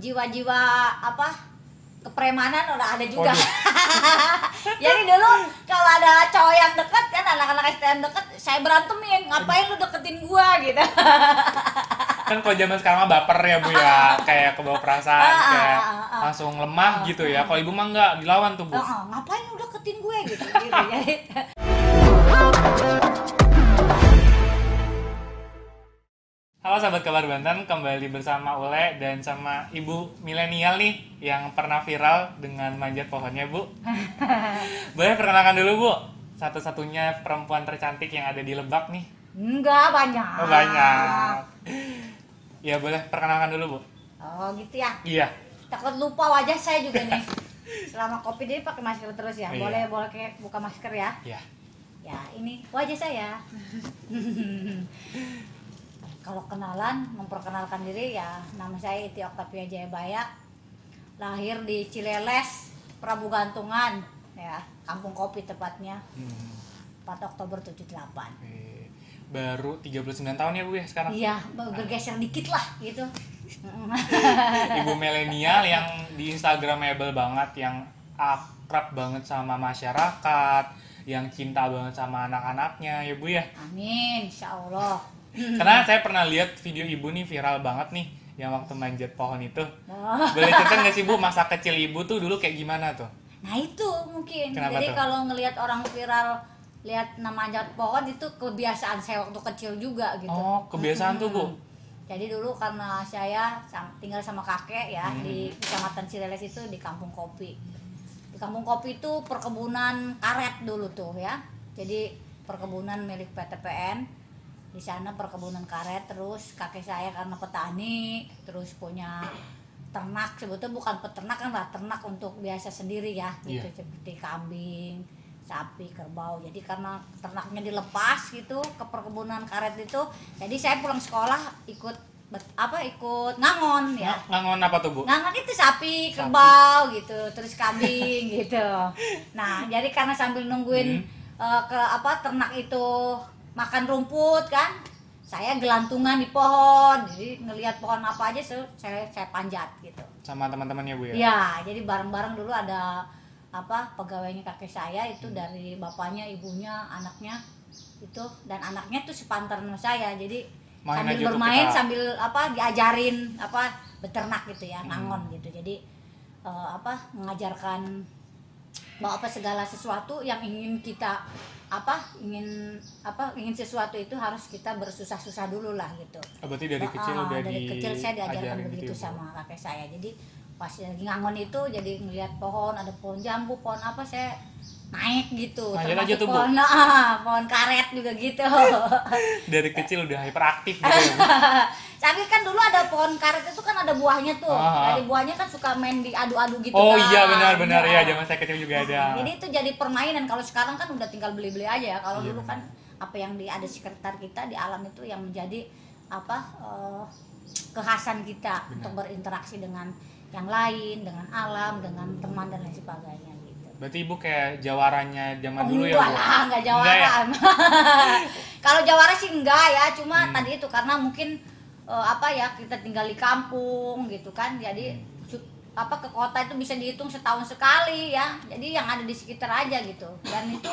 jiwa-jiwa kepremanan udah ada juga. Jadi dulu kalau ada cowok yang deket kan, anak-anak SD yang deket, saya berantemin, ngapain lu deketin gua gitu. Kan kalau zaman sekarang mah baper ya Bu ya, kayak kebawa perasaan, kayak langsung lemah gitu ya. Kalau Ibu mah enggak, dilawan tuh Bu. Ngapain lu deketin gue gitu. Jadi Halo sahabat Kabar Banten, kembali bersama Ule dan sama ibu milenial nih yang pernah viral dengan manjat pohonnya Bu. Boleh perkenalkan dulu Bu, satu-satunya perempuan tercantik yang ada di Lebak nih. enggak banyak. Oh banyak. Ya boleh perkenalkan dulu Bu. Oh gitu ya. Iya. Takut lupa wajah saya juga nih. Selama Covid ini pakai masker terus ya. Iya. Boleh kayak buka masker ya. Iya. Ya, ini wajah saya. Kalau kenalan, memperkenalkan diri ya, nama saya Iti Oktavia Jayabaya. Lahir di Cileles, Prabu Gantungan, ya, Kampung Kopi tepatnya. 4 Oktober 78. Baru 39 tahun ya Bu ya sekarang? Iya, bergeser dikit lah gitu. Ibu milenial yang di Instagramable banget, yang akrab banget sama masyarakat, yang cinta banget sama anak-anaknya ya Bu ya. Amin, insya Allah. Karena saya pernah lihat video Ibu nih viral banget nih, yang waktu manjat pohon itu. Boleh cerita nggak sih Bu, masa kecil Ibu tuh dulu kayak gimana tuh? Nah itu mungkin. Kenapa jadi tuh? kalau ngelihat orang viral, lihat manjat pohon itu kebiasaan saya waktu kecil juga gitu. Oh, kebiasaan tuh Bu. Jadi dulu karena saya tinggal sama kakek ya di Kecamatan Cileles itu di Kampung Kopi. Di Kampung Kopi itu perkebunan karet dulu tuh ya. Jadi perkebunan milik PTPN. Di sana perkebunan karet, terus kakek saya karena petani, terus punya ternak, sebetulnya bukan peternak kan lah, ternak untuk biasa sendiri ya, gitu. Iya. Seperti kambing, sapi, kerbau. Jadi karena ternaknya dilepas gitu ke perkebunan karet itu, jadi saya pulang sekolah ikut ngangon ya. Ngangon apa tuh Bu? Ngangon itu sapi, kerbau gitu, terus kambing gitu. Nah, jadi karena sambil nungguin ternak itu makan rumput kan, saya gelantungan di pohon, jadi ngelihat pohon apa aja saya panjat gitu. Sama teman-temannya Bu ya? Ya, jadi bareng-bareng dulu ada pegawainya kakek saya itu dari bapaknya, ibunya, anaknya itu, dan anaknya tuh sepantaran sama saya, jadi sambil bermain sambil diajarin beternak gitu ya, ngangon gitu. Jadi mengajarkan bahwa segala sesuatu yang ingin kita ingin sesuatu itu harus kita bersusah-susah dulu lah gitu. Berarti dari kecil udah dari kecil saya diajarkan begitu gitu, sama kakek saya. Jadi pas lagi ngangon itu jadi ngelihat pohon, ada pohon jambu, pohon apa, saya naik gitu. Manjat termasuk aja tuh, Bu. pohon karet juga gitu. Dari kecil udah hiperaktif gitu ya Bu? Tapi kan dulu ada pohon karet itu kan ada buahnya tuh. Dari buahnya kan suka main diadu-adu gitu oh, kan. iya benar-benar ya, zaman saya kecil juga ada. Jadi itu jadi permainan. Kalau sekarang kan udah tinggal beli-beli aja ya. Kalau Iya, dulu kan apa yang ada sekitar kita di alam itu yang menjadi kekhasan kita untuk berinteraksi dengan yang lain, dengan alam, dengan teman dan lain sebagainya gitu. Berarti Ibu kayak jawarannya zaman dulu ya Bu? Enggak lah, enggak jawaran. Kalau jawara sih enggak ya, cuma tadi itu karena mungkin kita tinggal di kampung gitu kan, jadi ke kota itu bisa dihitung setahun sekali ya, jadi yang ada di sekitar aja gitu. Dan itu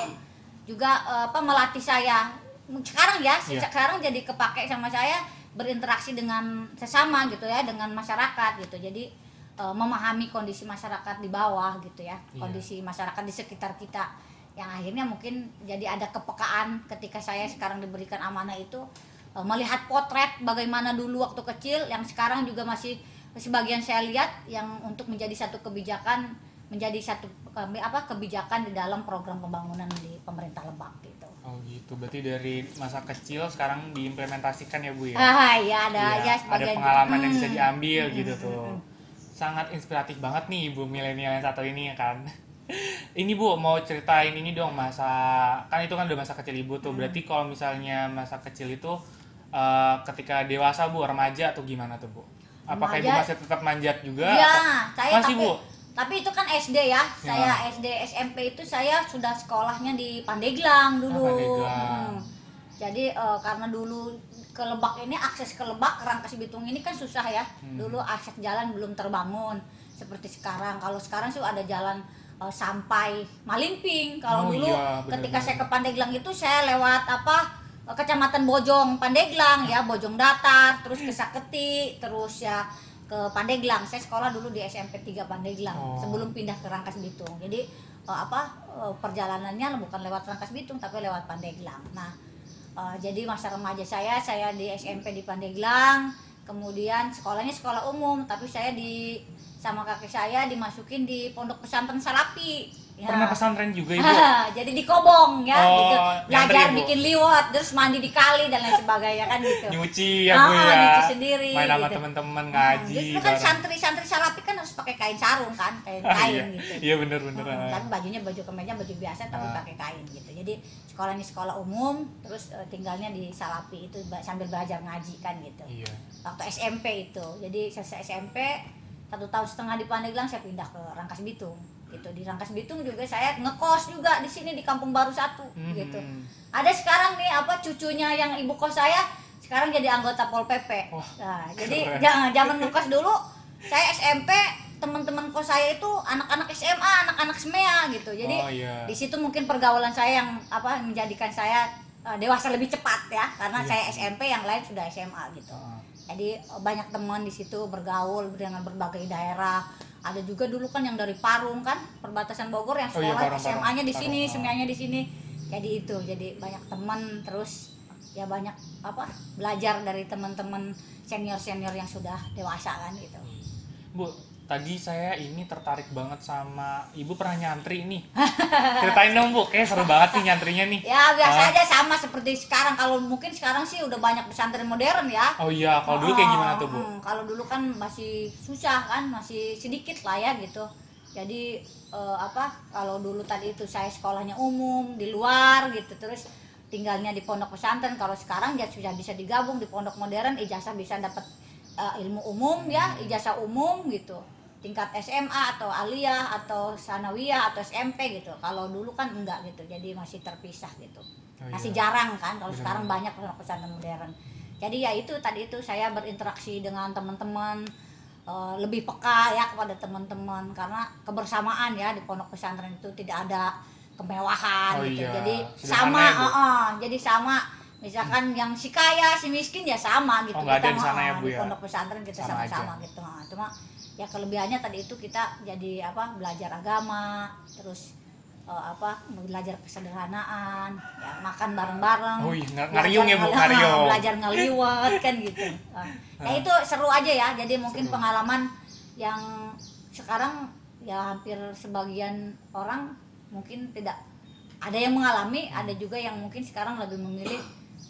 juga melatih saya sekarang ya, sekarang jadi kepake sama saya berinteraksi dengan sesama gitu ya, dengan masyarakat gitu. Jadi memahami kondisi masyarakat di bawah gitu ya, kondisi masyarakat di sekitar kita, yang akhirnya mungkin jadi ada kepekaan ketika saya sekarang diberikan amanah itu, melihat potret bagaimana dulu waktu kecil, yang sekarang juga masih sebagian saya lihat, yang untuk menjadi satu kebijakan, kebijakan di dalam program pembangunan di pemerintah Lebak gitu. Oh gitu, berarti dari masa kecil sekarang diimplementasikan ya Bu ya? Iya ada aja ada sebagian pengalaman yang bisa diambil gitu tuh. Sangat inspiratif banget nih Ibu milenial yang satu ini ya kan. Ini Bu mau ceritain ini dong, kan itu kan udah masa kecil Ibu tuh. Berarti kalau misalnya masa kecil itu ketika dewasa Bu, remaja atau gimana tuh Bu? Apakah Ibu masih tetap manjat juga? Iya, saya masih Bu? Tapi itu kan SD ya. Saya SD SMP itu saya sudah sekolahnya di Pandeglang dulu. Pandeglang. Jadi karena dulu ke Lebak ini, akses ke Lebak, Rangkas Bitung ini kan susah ya. Dulu akses jalan belum terbangun seperti sekarang. Kalau sekarang sih ada jalan sampai Malimping. Kalau dulu iya, ketika bener-bener. saya ke Pandeglang itu saya lewat Kecamatan Bojong Pandeglang ya, Bojong Datar, terus ke Saketi, terus ya ke Pandeglang. Saya sekolah dulu di SMP 3 Pandeglang sebelum pindah ke Rangkas Bitung. Jadi perjalanannya bukan lewat Rangkas Bitung tapi lewat Pandeglang. Nah, jadi masa remaja saya di SMP di Pandeglang, kemudian sekolahnya sekolah umum, tapi saya sama kakek saya dimasukin di Pondok Pesantren Salapi. Ya. Pernah pesantren juga Ibu? Jadi di Kobong ya, gitu. Nyantri, Belajar Bu? bikin liwet, terus mandi di kali dan lain sebagainya kan gitu. Nyuci ya Bu ya. Nyuci sendiri. Main sama gitu. teman-teman ngaji. Justru kan bareng. santri-santri Salapi kan harus pakai kain sarung kan, kain Iya. gitu. Iya bener-bener. Tapi bajunya baju kemeja, baju biasa tapi pakai kain gitu. Jadi sekolahnya sekolah umum, terus tinggalnya di Salapi itu sambil belajar ngaji kan gitu. Iya. Waktu SMP itu. Jadi selesai SMP 1,5 tahun di Pandeglang saya pindah ke Rangkas Bitung. Gitu. Di Rangkas Bitung juga saya ngekos juga di sini di Kampung Baru 1 gitu. Ada sekarang nih cucunya yang ibu kos saya sekarang jadi anggota Pol PP. Nah, jadi zaman ngekos dulu saya SMP, teman-teman kos saya itu anak-anak SMA, anak-anak SMEA gitu. Jadi di situ mungkin pergaulan saya yang menjadikan saya dewasa lebih cepat ya, karena saya SMP, yang lain sudah SMA gitu. Jadi banyak teman di situ, bergaul dengan berbagai daerah. Ada juga dulu kan yang dari Parung kan, perbatasan Bogor yang sekolah SMA-nya di sini, SMEA-nya di sini. Jadi itu, jadi banyak teman, terus ya banyak belajar dari teman-teman senior-senior yang sudah dewasa kan gitu. Bu, tadi saya ini tertarik banget sama Ibu pernah nyantri nih. Ceritain dong Bu, kayak seru banget nih nyantrinya nih. Ya biasa aja, sama seperti sekarang. Kalau mungkin sekarang sih udah banyak pesantren modern ya. Oh iya, kalau dulu kayak gimana tuh Bu? Kalau dulu kan masih susah kan, masih sedikit lah ya gitu. Jadi kalau dulu tadi itu saya sekolahnya umum di luar gitu, terus tinggalnya di pondok pesantren. Kalau sekarang ya sudah bisa digabung di pondok modern, ijazah bisa dapat ilmu umum ya, ijazah umum gitu, tingkat SMA atau aliyah atau sanawiyah atau SMP gitu. Kalau dulu kan enggak gitu, jadi masih terpisah gitu, masih jarang kan. Kalau sekarang banyak pesantren modern. Jadi ya itu tadi itu saya berinteraksi dengan teman-teman, lebih peka ya kepada teman-teman, karena kebersamaan ya di pondok pesantren itu tidak ada kemewahan gitu. Jadi jadi sama. Misalkan yang si kaya, si miskin ya sama gitu. Kita di sana ya, Bu, di pondok pesantren kita sama-sama gitu. Cuma ya kelebihannya tadi itu kita jadi belajar agama, terus belajar kesederhanaan, ya makan bareng-bareng. Ngariung ya Bu, ngariung. Belajar ngeliwat kan gitu. Ya itu seru aja ya. Jadi mungkin pengalaman yang sekarang ya hampir sebagian orang mungkin tidak ada yang mengalami, ada juga yang mungkin sekarang lebih memilih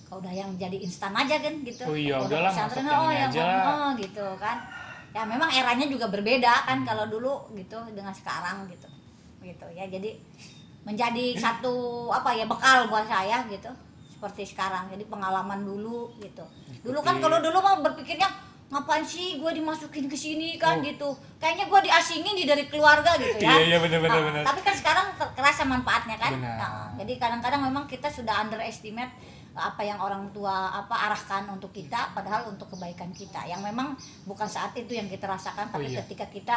udah yang jadi instan aja kan gitu. Oh iya, udahlah masuk yang aja. Gitu kan. Ya memang eranya juga berbeda kan kalau dulu gitu dengan sekarang gitu. Gitu ya. Jadi menjadi satu bekal buat saya gitu. Seperti sekarang. Jadi pengalaman dulu gitu. Dulu kan kalau dulu mah berpikirnya ngapain sih gue dimasukin ke sini kan gitu. Kayaknya gue diasingin dari keluarga gitu ya. Iya benar. Tapi kan sekarang kerasa manfaatnya kan. Jadi kadang-kadang memang kita sudah underestimate apa yang orang tua arahkan untuk kita, padahal untuk kebaikan kita. Yang memang bukan saat itu yang kita rasakan, tapi ketika kita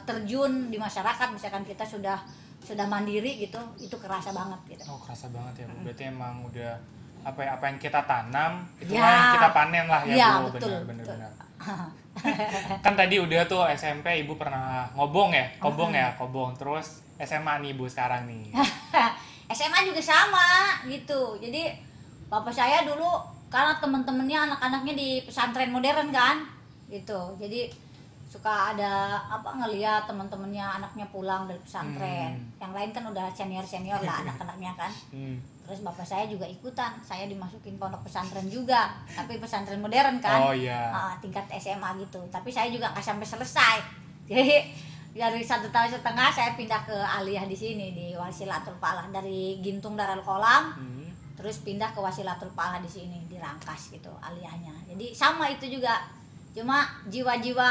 terjun di masyarakat, misalkan kita sudah mandiri gitu, itu kerasa banget gitu. Oh, kerasa banget ya Bu. Berarti emang udah apa yang kita tanam itu yang kita panen lah ya Bu. Benar. Kan tadi udah tuh SMP Ibu pernah ngobong ya, kobong. Terus SMA nih Bu sekarang nih. SMA juga sama gitu. Jadi bapak saya dulu karena temen-temennya anak-anaknya di pesantren modern kan gitu. Jadi suka ada ngelihat teman-temannya anaknya pulang dari pesantren. Yang lain kan udah senior lah anak-anaknya kan. Terus bapak saya juga ikutan, saya dimasukin pondok pesantren juga, tapi pesantren modern kan. Tingkat SMA gitu. Tapi saya juga nggak sampai selesai. Jadi dari 1,5 tahun saya pindah ke aliyah di sini di Wasilatul Falah, dari Gintung Darul Qolam. Terus pindah ke Wasilatul Falah di sini di Rangkas gitu aliyahnya. Jadi sama itu juga. Cuma jiwa-jiwa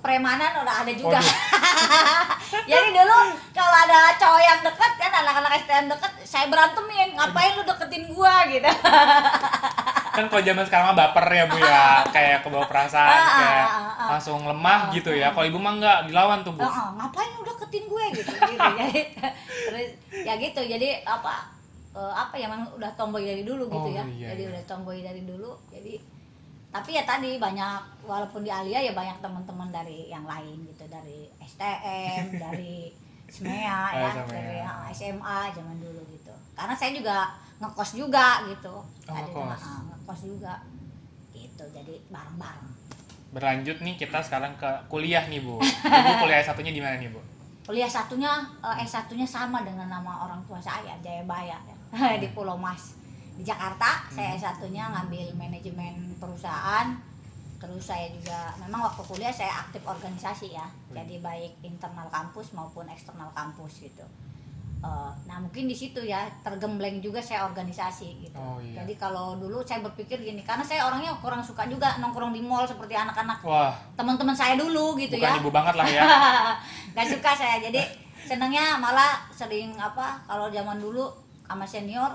kepremanan udah ada juga. Waduh. Jadi dulu kalau ada cowok yang deket kan, anak-anak STM deket, saya berantemin, ngapain lu deketin gua gitu. Kan kalau zaman sekarang mah baper ya Bu ya, kayak kebawa perasaan, kayak langsung lemah gitu ya. Kalau Ibu mah enggak, dilawan tuh Bu. Ngapain lu deketin gue gitu. Jadi terus ya gitu, jadi apa ya, memang udah tomboy dari dulu gitu ya. Iya, Jadi iya. udah tomboy dari dulu. Jadi tapi ya tadi banyak, walaupun di Alia ya banyak teman-teman dari yang lain gitu, dari STM, dari SMEA ya, SMA. dari SMA zaman dulu gitu. Karena saya juga ngekos juga gitu. Tadi ngekos. ngekos juga gitu. Jadi bareng-bareng. Berlanjut nih kita sekarang ke kuliah nih Bu. Ibu kuliah S1-nya di mana nih Bu? Kuliah satunya S1-nya sama dengan nama orang tua saya, Jayabaya ya. Di Pulau Mas. Di Jakarta, saya S1-nya ngambil manajemen perusahaan. Terus saya juga memang waktu kuliah saya aktif organisasi ya. Jadi baik internal kampus maupun eksternal kampus gitu. Nah mungkin di situ ya tergembleng juga saya organisasi gitu. Iya. Jadi kalau dulu saya berpikir gini, karena saya orangnya kurang suka juga nongkrong di mall seperti anak-anak Wah, teman-teman saya dulu gitu bukan ya. Ibu banget lah ya. Gak suka saya, jadi senangnya malah sering apa, kalau zaman dulu sama senior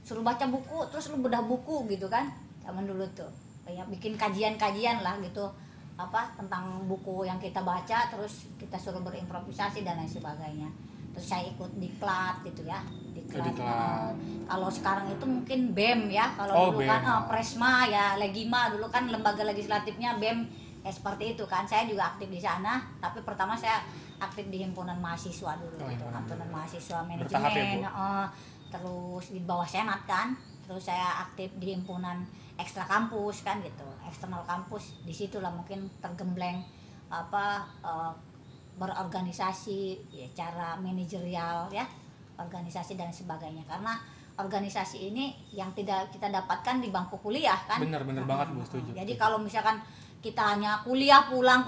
suruh baca buku, terus lu bedah buku gitu kan, zaman dulu tuh kayak bikin kajian-kajian lah gitu, apa tentang buku yang kita baca, terus kita suruh berimprovisasi dan lain sebagainya. Terus saya ikut diklat gitu ya, diklat. Diklat. Kalau sekarang itu mungkin BEM ya, kalau dulu BEM. kan Presma ya, Legima dulu kan lembaga legislatifnya BEM ya, seperti itu kan. Saya juga aktif di sana, tapi pertama saya aktif di himpunan mahasiswa dulu gitu, himpunan mahasiswa Bertahap ya, manajemen, Bu? terus di bawah senat kan, terus saya aktif di himpunan ekstra kampus kan gitu, eksternal kampus. Disitulah mungkin tergembleng apa berorganisasi ya, cara manajerial ya, organisasi dan sebagainya. Karena organisasi ini yang tidak kita dapatkan di bangku kuliah kan. Bener banget Bu, setuju. Jadi kalau misalkan kita hanya kuliah pulang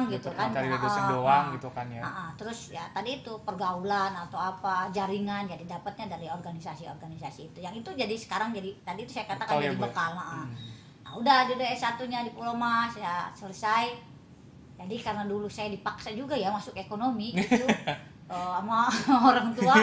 gitu kan, Materi dosen doang gitu kan ya. terus ya tadi itu pergaulan atau apa jaringan, jadi dapatnya dari organisasi-organisasi itu. Yang itu jadi sekarang jadi tadi itu saya katakan Bekal ya, jadi Bu? bekal. Nah, udah S1-nya di Pulau Mas ya selesai. Jadi karena dulu saya dipaksa juga ya masuk ekonomi gitu. Sama orang tua.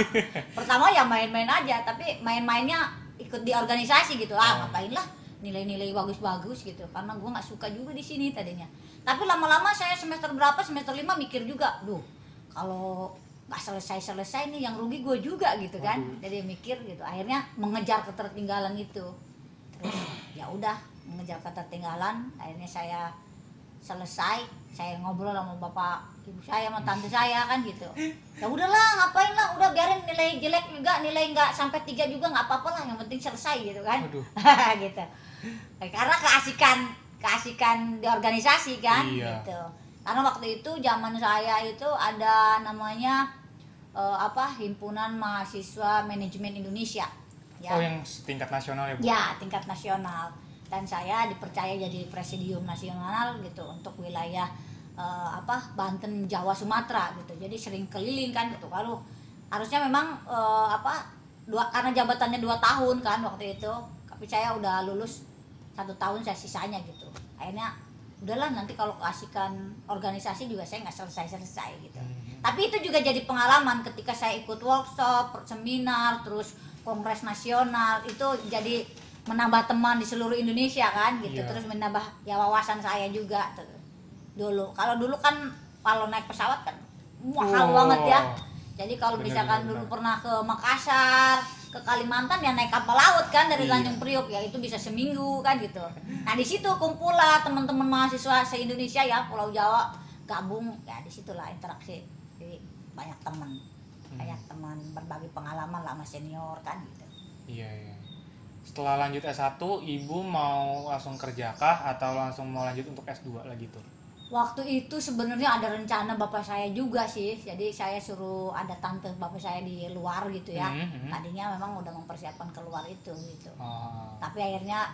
Pertama ya main-main aja, tapi main-mainnya ikut di organisasi gitu. Ngapain lah, nilai-nilai bagus-bagus gitu, karena gue nggak suka juga di sini tadinya. Tapi lama-lama saya semester 5 mikir juga, kalau nggak selesai nih yang rugi gue juga gitu kan. Jadi mikir gitu, akhirnya mengejar ketertinggalan itu. Terus ya udah mengejar ketertinggalan, akhirnya saya selesai. Saya ngobrol sama bapak ibu saya sama tante saya kan gitu, ya udahlah ngapain lah, udah biarin nilai jelek juga, nilai nggak sampai 3 juga nggak apa-apa lah, yang penting selesai gitu kan. Gitu. Karena keasikan di organisasi kan. Iya. Gitu. Karena waktu itu zaman saya itu ada namanya himpunan mahasiswa manajemen Indonesia ya. Yang tingkat nasional ya Bu? Ya, tingkat nasional. Dan saya dipercaya jadi presidium nasional gitu untuk wilayah Banten, Jawa, Sumatera gitu. Jadi sering keliling kan gitu. Kalau harusnya memang karena jabatannya 2 tahun kan waktu itu, tapi saya udah lulus 1 tahun saya sisanya gitu. Akhirnya udahlah, nanti kalau keasikan organisasi juga saya nggak selesai gitu. Tapi itu juga jadi pengalaman ketika saya ikut workshop, seminar, terus kongres nasional, itu jadi menambah teman di seluruh Indonesia kan gitu. Terus menambah ya wawasan saya juga dulu. Kalau dulu kan kalau naik pesawat kan mahal banget ya. Jadi kalau misalkan dulu pernah ke Makassar, ke Kalimantan ya naik kapal laut kan dari Tanjung Priok ya, itu bisa seminggu kan gitu. Nah di situ kumpul lah teman-teman mahasiswa se-Indonesia ya, Pulau Jawa gabung ya, disitulah interaksi. Jadi banyak teman, berbagi pengalaman lah sama senior kan gitu. Iya. Setelah lanjut S1, Ibu mau langsung kerjakah atau langsung mau lanjut untuk S2 lagi tuh? Waktu itu sebenarnya ada rencana bapak saya juga sih, jadi saya suruh ada tante bapak saya di luar gitu ya. Tadinya memang udah mempersiapkan keluar itu gitu. Tapi akhirnya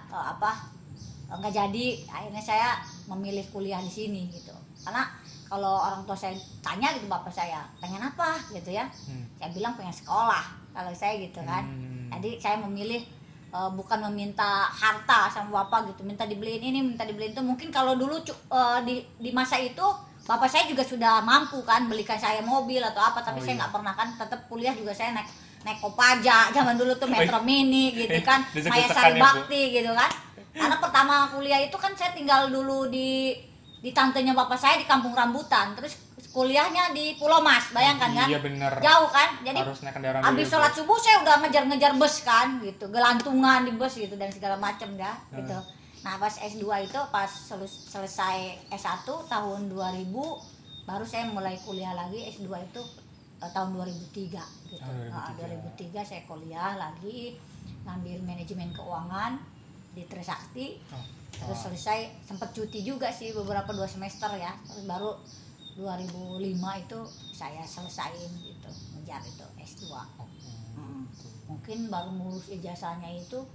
nggak jadi. Akhirnya saya memilih kuliah di sini gitu. Karena kalau orang tua saya tanya gitu bapak saya, pengen apa gitu ya? Saya bilang pengen sekolah kalau saya gitu kan. Jadi saya memilih bukan meminta harta sama bapak gitu, minta dibeliin ini, minta dibeliin itu. Mungkin kalau dulu di masa itu bapak saya juga sudah mampu kan belikan saya mobil atau apa, tapi Oh, saya iya. nggak pernah kan, tetap kuliah juga saya naik Kopaja zaman dulu tuh, Metro Mini gitu kan, Maya Desek-desekan Sari ya, Bu. Bakti gitu kan. Karena pertama kuliah itu kan saya tinggal dulu di tantenya bapak saya di Kampung Rambutan, terus kuliahnya di Pulau Mas, bayangkan kan, Iya bener. jauh kan, jadi Harus naik kendaraan habis dulu, sholat Bu. subuh saya udah ngejar-ngejar bus kan gitu, gelantungan di bus gitu dan segala macam ya gitu. Nah pas S2 itu pas selesai S1 tahun 2000 baru saya mulai kuliah lagi. S2 itu tahun 2003 gitu. Oh, 2003. 2003 saya kuliah lagi ngambil manajemen keuangan di Trisakti. Oh. Terus selesai, sempat cuti juga sih beberapa 2 semester ya. Terus baru 2005 itu saya selesain gitu, ngejar itu S2. Mungkin baru ngurus ijazahnya itu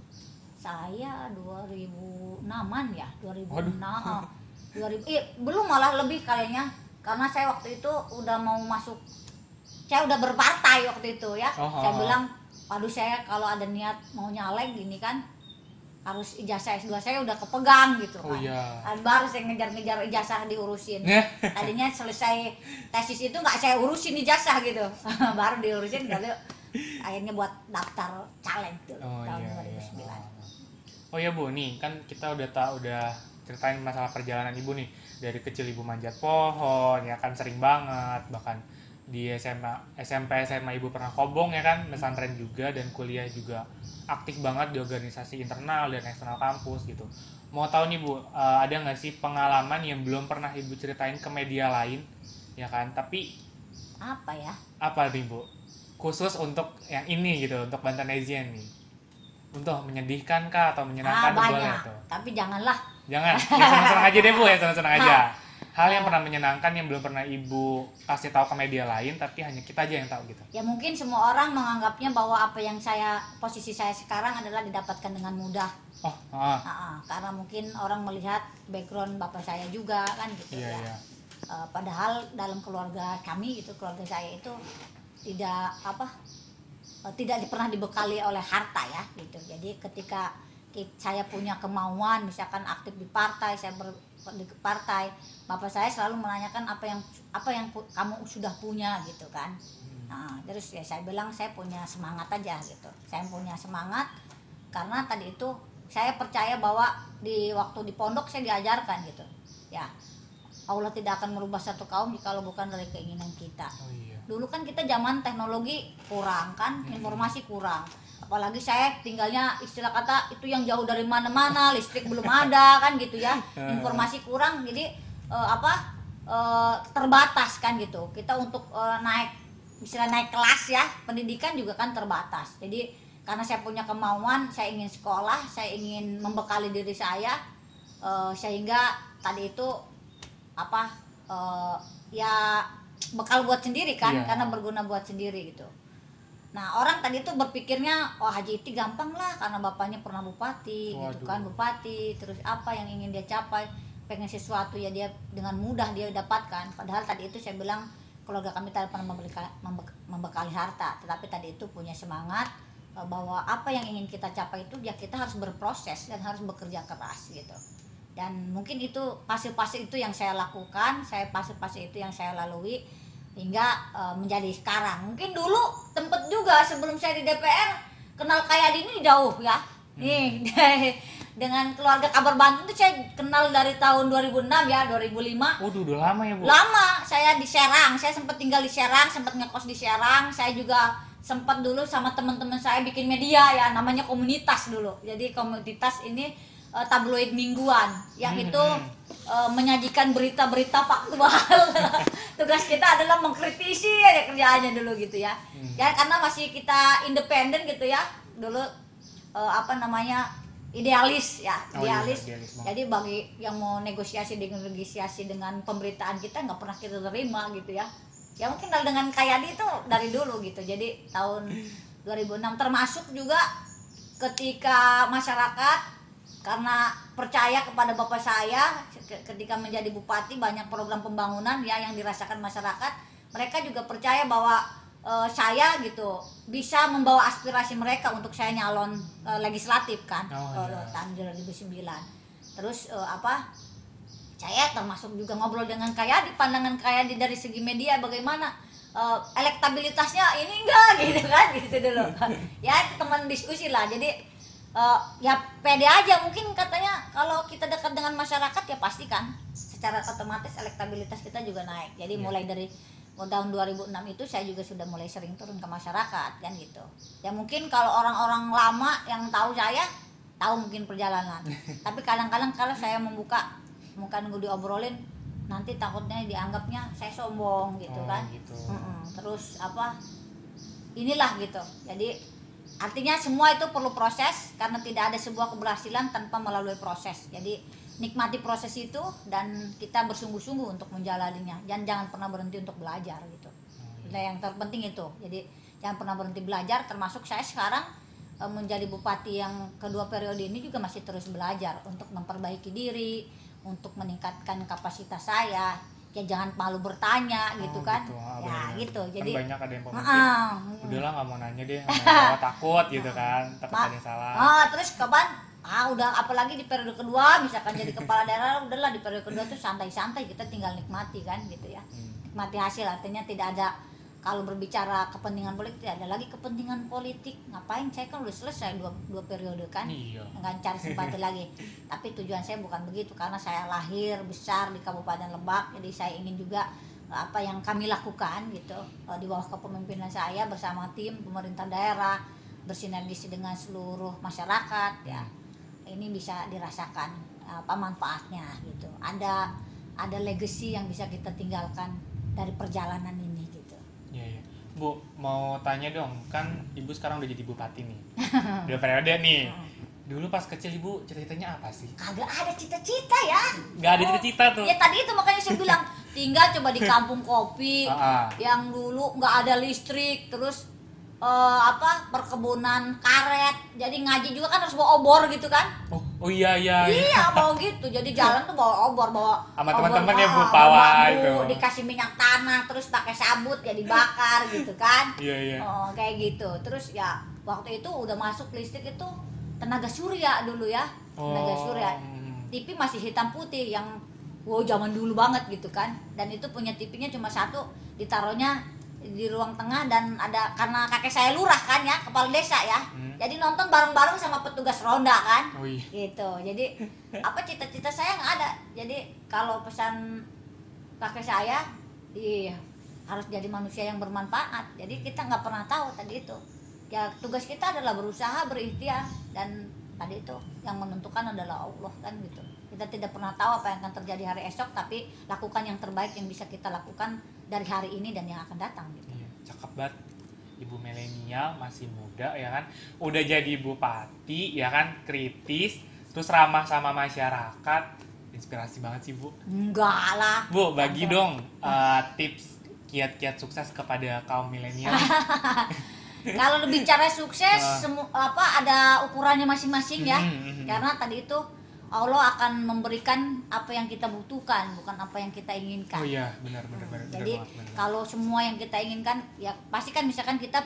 saya 2006-an ya, 2006. 2000 belum, malah lebih kayaknya, karena saya waktu itu udah mau masuk, saya udah berpartai waktu itu ya. Saya bilang, waduh saya kalau ada niat mau nyalek gini kan harus ijazah S2 saya udah kepegang gitu kan. Oh, iya. Baru saya ngejar-ngejar ijazah diurusin. Nah. Tadinya selesai tesis itu nggak saya urusin ijazah gitu. Baru diurusin, lalu akhirnya buat daftar caleg tuh tahun 2009. Oh ya Bu, nih kan kita udah ceritain masalah perjalanan Ibu nih. Dari kecil Ibu manjat pohon, ya kan sering banget, bahkan di SMP SMA Ibu pernah kobong ya kan, pesantren juga, dan kuliah juga aktif banget di organisasi internal dan eksternal kampus gitu. Mau tahu nih Bu, ada nggak sih pengalaman yang belum pernah Ibu ceritain ke media lain, ya kan? Tapi Apa ya? apa nih Bu? Khusus untuk yang ini gitu, untuk Bantanezian nih. Untuk menyedihkan kah atau menyenangkan boleh Banyak, tuh. tapi janganlah. Jangan, ya senang-senang aja deh Bu, ya senang-senang aja. Hal yang pernah menyenangkan yang belum pernah Ibu kasih tahu ke media lain, tapi hanya kita aja yang tahu gitu. Ya mungkin semua orang menganggapnya bahwa apa yang posisi saya sekarang adalah didapatkan dengan mudah. Oh, Karena mungkin orang melihat background bapak saya juga kan gitu iya, ya. iya. Padahal dalam keluarga kami itu, keluarga saya itu tidak pernah dibekali oleh harta ya gitu. Jadi ketika saya punya kemauan, misalkan aktif di partai, di partai, bapak saya selalu menanyakan apa yang kamu sudah punya gitu kan. Nah, terus ya saya bilang saya punya semangat aja gitu. Saya punya semangat karena tadi itu saya percaya bahwa waktu di pondok saya diajarkan gitu. Ya, Allah tidak akan merubah satu kaum kalau bukan dari keinginan kita. Oh, iya. Dulu kan kita zaman teknologi kurang kan, informasi kurang. Apalagi saya tinggalnya istilah kata itu yang jauh dari mana-mana, listrik belum ada kan gitu ya. Informasi kurang, jadi terbatas kan gitu. Kita untuk naik kelas ya, pendidikan juga kan terbatas. Jadi karena saya punya kemauan, saya ingin sekolah, saya ingin membekali diri saya, sehingga tadi itu ya bekal buat sendiri kan, Iya. karena berguna buat sendiri gitu. Nah orang tadi itu berpikirnya, oh Haji Iti gampang lah karena bapaknya pernah bupati. Waduh. Gitu kan, bupati, terus apa yang ingin dia capai, pengen sesuatu ya dia dengan mudah dia dapatkan. Padahal tadi itu saya bilang keluarga kami tidak pernah membekali harta, tetapi tadi itu punya semangat bahwa apa yang ingin kita capai itu ya kita harus berproses dan harus bekerja keras gitu. Dan mungkin itu fase-fase itu yang saya lakukan, fase-fase itu yang saya lalui hingga menjadi sekarang. Mungkin dulu tempat juga sebelum saya di DPR kenal kayak ini jauh ya. Nih dengan keluarga Kabar Banten itu saya kenal dari tahun 2006 ya, 2005. Waduh, udah lama ya Bu? Lama, saya di Serang, saya sempat tinggal di Serang, sempat ngekos di Serang. Saya juga sempat dulu sama teman-teman saya bikin media ya, namanya Komunitas dulu. Jadi Komunitas ini tabloid mingguan yang itu menyajikan berita-berita faktual. Tugas kita adalah mengkritisi aja kerjaannya dulu gitu ya. Ya karena masih kita independen gitu ya. Dulu idealis ya, idealis. Iya, idealis banget. Jadi bagi yang mau negosiasi dengan pemberitaan kita nggak pernah kita terima gitu ya. Ya mungkin dengan Kayadi itu dari dulu gitu. Jadi tahun 2006 termasuk juga ketika masyarakat karena percaya kepada bapak saya ketika menjadi bupati, banyak program pembangunan ya yang dirasakan masyarakat. Mereka juga percaya bahwa saya gitu bisa membawa aspirasi mereka untuk saya nyalon legislatif kan. Tahun 2009. Terus saya termasuk juga ngobrol dengan Kayadi, pandangan Kayadi dari segi media bagaimana elektabilitasnya ini enggak gitu kan, gitu dulu. Ya itu teman diskusi lah. Jadi ya pede aja, mungkin katanya kalau kita dekat dengan masyarakat ya pasti kan secara otomatis elektabilitas kita juga naik. Jadi mulai dari tahun 2006 itu saya juga sudah mulai sering turun ke masyarakat kan gitu. Ya mungkin kalau orang-orang lama yang tahu saya tahu mungkin perjalanan. Tapi kadang-kadang kalau saya membuka mungkin gue diobrolin nanti takutnya dianggapnya saya sombong gitu kan. Gitu. Terus apa inilah gitu. Jadi artinya semua itu perlu proses karena tidak ada sebuah keberhasilan tanpa melalui proses. Jadi nikmati proses itu dan kita bersungguh-sungguh untuk menjalaninya. Jangan pernah berhenti untuk belajar gitu. Nah, yang terpenting itu. Jadi jangan pernah berhenti belajar, termasuk saya sekarang menjadi bupati yang kedua periode ini juga masih terus belajar untuk memperbaiki diri, untuk meningkatkan kapasitas saya. Ya jangan malu bertanya gitu kan. Gitu. Ya bener. gitu. Kan Jadi banyak ada yang pemimpin udahlah nggak mau nanya deh, takut gitu kan, takut ada yang salah. Terus kapan udah apalagi di periode kedua misalkan jadi kepala daerah, udahlah di periode kedua tuh santai-santai, kita tinggal nikmati kan gitu ya. Nikmati hasil, artinya tidak ada, kalau berbicara kepentingan politik tidak ada lagi kepentingan politik. Ngapain, saya kan udah selesai dua periode kan. Iya. Nggak cari simpati lagi. Tapi tujuan saya bukan begitu, karena saya lahir besar di Kabupaten Lebak, jadi saya ingin juga apa yang kami lakukan gitu di bawah kepemimpinan saya bersama tim pemerintah daerah bersinergis dengan seluruh masyarakat ya, ini bisa dirasakan apa manfaatnya gitu. Ada legacy yang bisa kita tinggalkan dari perjalanan ini gitu. Iya. Bu, mau tanya dong, kan Ibu sekarang udah jadi bupati nih. Udah periode nih. Dulu pas kecil Ibu ceritanya apa sih? Kagak ada cita-cita ya. Nggak ada cita-cita tuh. Ya tadi itu makanya saya bilang tinggal coba di kampung kopi yang dulu nggak ada listrik, terus perkebunan karet, jadi ngaji juga kan harus bawa obor gitu kan. Oh iya. Iya bawa gitu, jadi jalan tuh bawa obor, bawa sama obor, teman-teman ya Bu Pawa itu. Dikasih minyak tanah, terus pakai sabut ya dibakar gitu kan. Iya. Kayak gitu. Terus ya waktu itu udah masuk listrik itu tenaga surya dulu ya. Tenaga surya. TV masih hitam putih yang zaman dulu banget gitu kan. Dan itu punya TV-nya cuma satu, ditaruhnya di ruang tengah, dan ada, karena kakek saya lurah kan ya, kepala desa ya. Jadi nonton bareng-bareng sama petugas ronda kan. Gitu. Jadi apa cita-cita saya nggak ada. Jadi kalau pesan kakek saya, harus jadi manusia yang bermanfaat. Jadi kita nggak pernah tahu tadi itu. Ya tugas kita adalah berusaha, berikhtiar, dan tadi itu yang menentukan adalah Allah kan gitu. Kita tidak pernah tahu apa yang akan terjadi hari esok, tapi lakukan yang terbaik yang bisa kita lakukan dari hari ini dan yang akan datang gitu. Iya, cakep banget. Ibu milenial masih muda ya kan, udah jadi bupati ya kan, kritis, terus ramah sama masyarakat, inspirasi banget sih Bu. Enggak lah. Bu, bagi dong tips kiat-kiat sukses kepada kaum milenial. Kalau bicara sukses, ada ukurannya masing-masing ya. Karena tadi itu Allah akan memberikan apa yang kita butuhkan, bukan apa yang kita inginkan. Oh iya, benar. Jadi kalau semua yang kita inginkan, ya pasti kan misalkan kita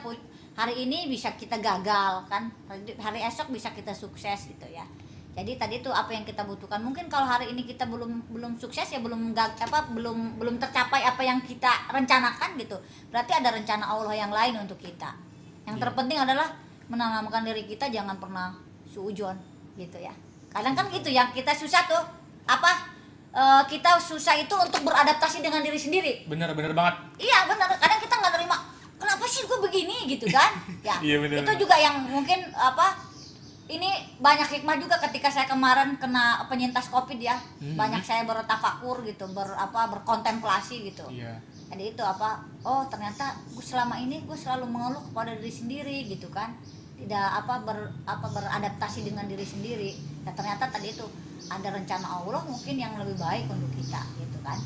hari ini bisa kita gagal kan, hari esok bisa kita sukses gitu ya. Jadi tadi itu apa yang kita butuhkan. Mungkin kalau hari ini kita belum sukses ya, belum tercapai apa yang kita rencanakan gitu. Berarti ada rencana Allah yang lain untuk kita. Yang terpenting adalah menanamkan diri kita, jangan pernah suujon gitu ya. Kadang kan gitu yang kita susah tuh kita susah itu untuk beradaptasi dengan diri sendiri. Bener banget. Iya benar. Kadang kita nggak terima, kenapa sih gue begini gitu kan? Ya iya, bener. Itu juga yang mungkin ini banyak hikmah juga ketika saya kemarin kena penyintas COVID ya. Banyak saya bertafakur gitu, berkontemplasi gitu. Iya. Jadi itu ternyata gue selama ini gue selalu mengeluh kepada diri sendiri gitu kan, tidak beradaptasi dengan diri sendiri. Dan ternyata tadi itu ada rencana Allah mungkin yang lebih baik untuk kita gitu kan.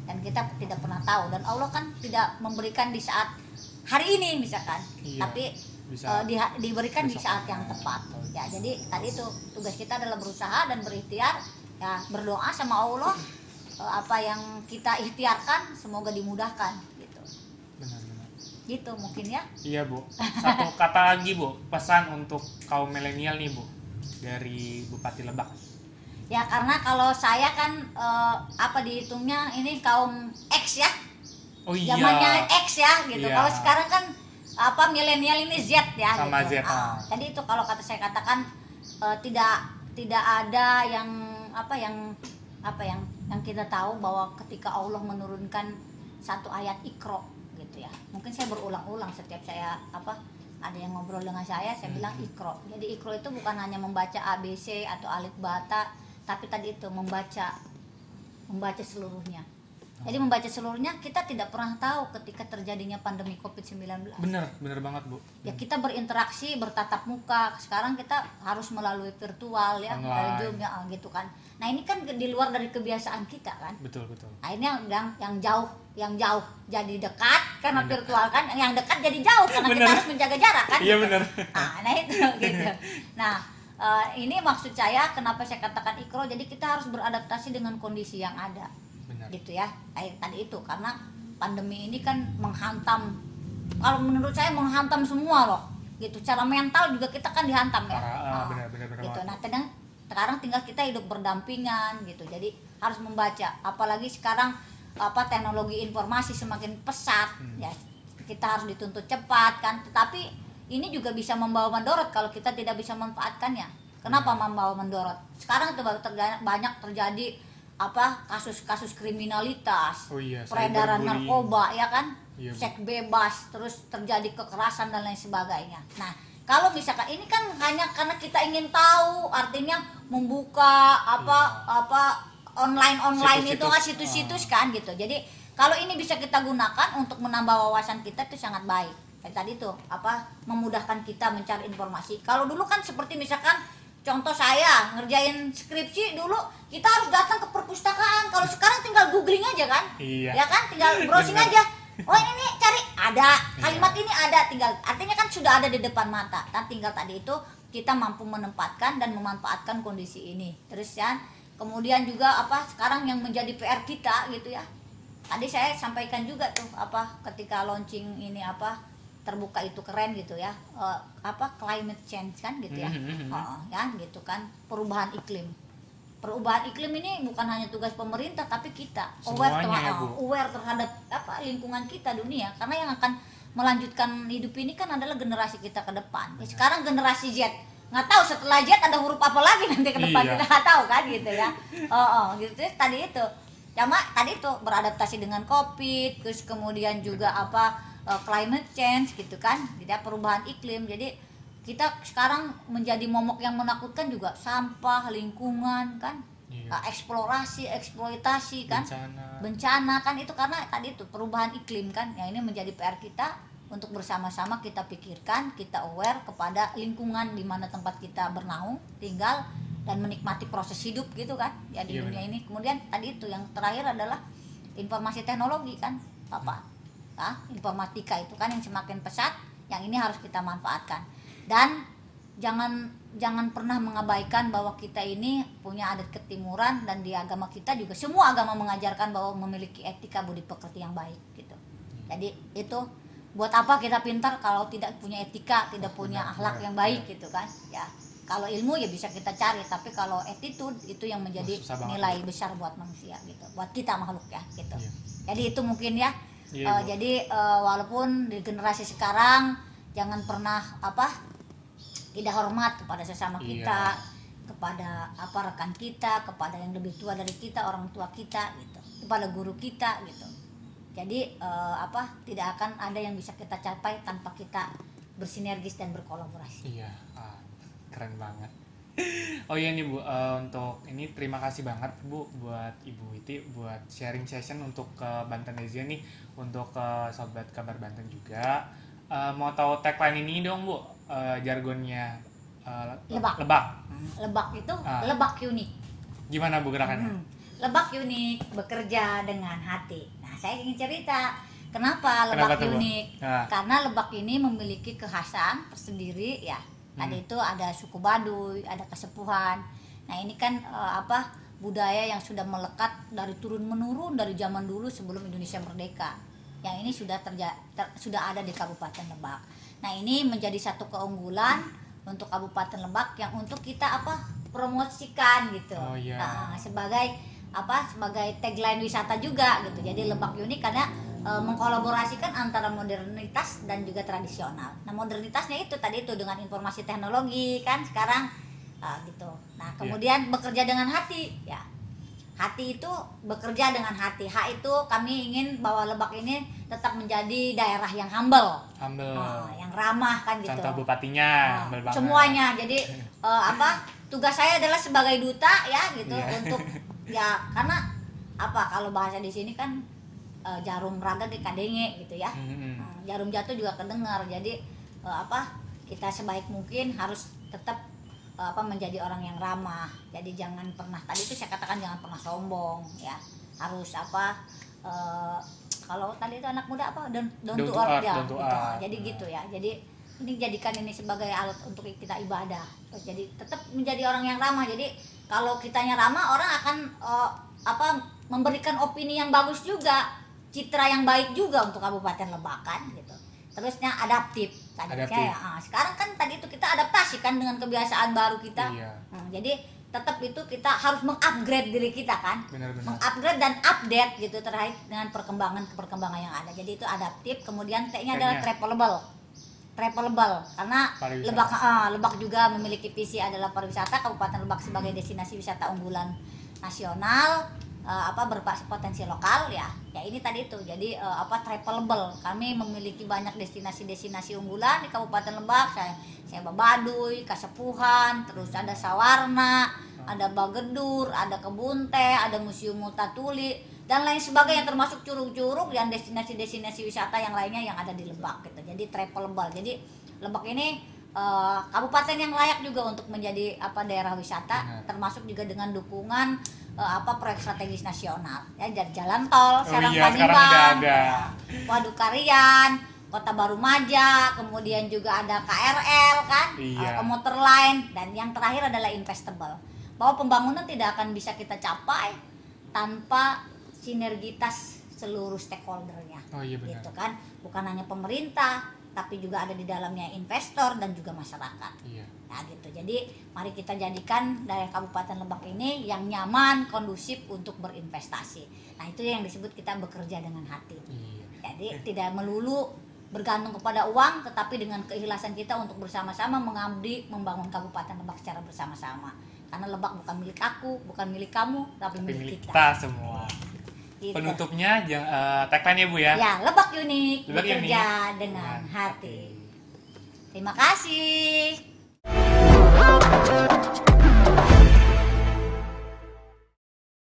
Dan kita tidak pernah tahu, dan Allah kan tidak memberikan di saat hari ini misalkan, tapi diberikan di saat yang tepat ya. Jadi tadi itu tugas kita adalah berusaha dan berikhtiar ya, berdoa sama Allah. Apa yang kita ikhtiarkan semoga dimudahkan gitu. Benar. Gitu mungkin ya. Iya Bu. Satu kata lagi Bu, pesan untuk kaum milenial nih Bu, dari Bupati Lebak. Ya karena kalau saya kan apa dihitungnya ini kaum X ya. Oh iya. Zamannya X ya gitu. Iya. Kalau sekarang kan apa milenial ini Z ya Sama gitu. Z, ah. Jadi itu kalau kata saya katakan tidak ada yang yang kita tahu bahwa ketika Allah menurunkan satu ayat Iqra gitu ya. Mungkin saya berulang-ulang setiap saya ada yang ngobrol dengan saya bilang Iqra. Jadi Iqra itu bukan hanya membaca ABC atau alif bata, tapi tadi itu membaca seluruhnya. Jadi membaca seluruhnya, kita tidak pernah tahu ketika terjadinya pandemi COVID-19. Bener banget Bu. Ya kita berinteraksi, bertatap muka. Sekarang kita harus melalui virtual ya, dari Zoom ya gitu kan. Nah ini kan di luar dari kebiasaan kita kan. Betul. Akhirnya yang jauh jadi dekat karena virtual kan, yang dekat jadi jauh karena kita harus menjaga jarak kan. Iya gitu. benar. Nah itu gitu. Nah ini maksud saya kenapa saya katakan Iqra. Jadi kita harus beradaptasi dengan kondisi yang ada. Benar. Gitu ya, kayak tadi itu karena pandemi ini kan menghantam, kalau menurut saya menghantam semua loh gitu, cara mental juga kita kan dihantam ya. Benar gitu. Nah sekarang tinggal kita hidup berdampingan gitu, jadi harus membaca, apalagi sekarang teknologi informasi semakin pesat ya, kita harus dituntut cepat kan, tetapi ini juga bisa membawa mandorot kalau kita tidak bisa memanfaatkannya. Kenapa membawa mandorot? Sekarang itu banyak terjadi kasus-kasus kriminalitas, peredaran narkoba ya kan, seks bebas, terus terjadi kekerasan dan lain sebagainya. Nah kalau misalkan ini kan hanya karena kita ingin tahu, artinya membuka online situs-situs kan gitu. Jadi kalau ini bisa kita gunakan untuk menambah wawasan kita itu sangat baik. Kayak tadi tuh memudahkan kita mencari informasi. Kalau dulu kan seperti misalkan contoh saya ngerjain skripsi dulu kita harus datang ke perpustakaan. Kalau sekarang tinggal googling aja kan, ya kan, tinggal browsing aja. Oh ini cari ada kalimat ini ada, tinggal artinya kan sudah ada di depan mata. Dan tinggal tadi itu kita mampu menempatkan dan memanfaatkan kondisi ini. Terus ya, kemudian juga sekarang yang menjadi PR kita gitu ya. Tadi saya sampaikan juga tuh ketika launching ini terbuka itu keren gitu ya, climate change kan gitu ya, ya gitu kan, perubahan iklim ini bukan hanya tugas pemerintah tapi kita aware terhadap lingkungan kita, dunia, karena yang akan melanjutkan hidup ini kan adalah generasi kita ke depan. Ya, sekarang generasi Z nggak tahu setelah Z ada huruf apa lagi nanti ke depan, kita nggak tahu kan gitu ya. Gitu tadi itu beradaptasi dengan COVID, terus kemudian juga climate change gitu kan, tidak perubahan iklim. Jadi kita sekarang menjadi momok yang menakutkan juga, sampah, lingkungan kan, eksplorasi, eksploitasi kan, bencana kan, itu karena tadi itu perubahan iklim kan. Ya ini menjadi PR kita untuk bersama-sama kita pikirkan, kita aware kepada lingkungan di mana tempat kita bernaung, tinggal dan menikmati proses hidup gitu kan ya di dunia ini. Kemudian tadi itu yang terakhir adalah informasi teknologi kan, informatika itu kan yang semakin pesat, yang ini harus kita manfaatkan. Dan jangan pernah mengabaikan bahwa kita ini punya adat ketimuran, dan di agama kita juga semua agama mengajarkan bahwa memiliki etika budi pekerti yang baik gitu. Jadi itu buat apa kita pintar kalau tidak punya etika, tidak punya akhlak yang baik gitu kan ya. Kalau ilmu ya bisa kita cari, tapi kalau attitude itu yang menjadi nilai besar buat manusia gitu, buat kita makhluk ya gitu. Jadi itu mungkin ya. Jadi walaupun di generasi sekarang jangan pernah tidak hormat kepada sesama kita, kepada rekan kita, kepada yang lebih tua dari kita, orang tua kita gitu, kepada guru kita gitu. Jadi tidak akan ada yang bisa kita capai tanpa kita bersinergis dan berkolaborasi. Iya, keren banget. Oh iya nih Bu, untuk ini terima kasih banget Bu buat Ibu Witi buat sharing session untuk ke Bantenesia nih, untuk ke Sobat Kabar Banten juga. Mau tahu tagline ini dong Bu, jargonnya Lebak. Lebak itu lebak unik. Gimana Bu gerakannya? Lebak unik, bekerja dengan hati. Nah saya ingin cerita kenapa lebak unik. Karena lebak ini memiliki kekhasan tersendiri ya. Tadi itu ada suku Baduy, ada kesepuhan. Nah ini kan budaya yang sudah melekat dari turun menurun dari zaman dulu sebelum Indonesia merdeka. Yang ini sudah ada di Kabupaten Lebak. Nah ini menjadi satu keunggulan untuk Kabupaten Lebak yang untuk kita promosikan gitu. Oh, iya. Sebagai sebagai tagline wisata juga gitu. Jadi Lebak unik karena mengkolaborasikan antara modernitas dan juga tradisional. Nah, modernitasnya itu tadi itu dengan informasi teknologi kan sekarang gitu. Nah, kemudian bekerja dengan hati ya. Hati itu bekerja dengan hati. Itu kami ingin bahwa Lebak ini tetap menjadi daerah yang humble. Yang ramah kan gitu. Contoh bupatinya humble banget. Semuanya. Jadi tugas saya adalah sebagai duta ya gitu untuk ya karena kalau bahasa di sini kan jarum raga dikadenge gitu ya. Jarum jatuh juga kedengar. Jadi kita sebaik mungkin harus tetap menjadi orang yang ramah. Jadi jangan pernah, tadi itu saya katakan jangan pernah sombong ya. Harus kalau tadi itu anak muda down to earth ya gitu. Jadi gitu ya. Jadi ini jadikan ini sebagai alat untuk kita ibadah. Terus jadi tetap menjadi orang yang ramah. Jadi kalau kitanya ramah, orang akan memberikan opini yang bagus juga, citra yang baik juga untuk Kabupaten Lebak kan gitu. Terusnya adaptif. Sekarang kan tadi itu kita adaptasi kan dengan kebiasaan baru kita. Jadi tetap itu kita harus mengupgrade diri kita kan. Mengupgrade dan update gitu terkait dengan perkembangan yang ada. Jadi itu adaptif. Kemudian T-nya adalah travelable karena Lebak juga memiliki visi adalah pariwisata. Kabupaten Lebak sebagai destinasi wisata unggulan nasional berpotensi lokal ya ini tadi itu. Jadi travelable, kami memiliki banyak destinasi unggulan di Kabupaten Lebak. Saya Babaduy, Kasepuhan, terus ada Sawarna, ada Bagedur, ada Kebun Teh, ada Museum Mutatuli dan lain sebagainya, termasuk curug-curug dan destinasi-destinasi wisata yang lainnya yang ada di Lebak gitu. Jadi travelable. Jadi Lebak ini kabupaten yang layak juga untuk menjadi daerah wisata, termasuk juga dengan dukungan proyek strategis nasional ya, dari jalan tol Serang Panimbang, Waduk Karian, Kota Baru Maja, kemudian juga ada KRL kan, komuter line, dan yang terakhir adalah investable. Bahwa pembangunan tidak akan bisa kita capai tanpa sinergitas seluruh stakeholdernya, gitu kan, bukan hanya pemerintah, tapi juga ada di dalamnya investor dan juga masyarakat. Nah gitu. Jadi mari kita jadikan daerah Kabupaten Lebak ini yang nyaman, kondusif untuk berinvestasi. Nah itu yang disebut kita bekerja dengan hati. Jadi tidak melulu bergantung kepada uang, tetapi dengan keikhlasan kita untuk bersama-sama mengabdi membangun Kabupaten Lebak secara bersama-sama. Karena Lebak bukan milik aku, bukan milik kamu, tapi milik kita semua. Gitu. Penutupnya tagline ya Bu ya. Ya, Lebak unik, bekerja dengan hati. Terima kasih.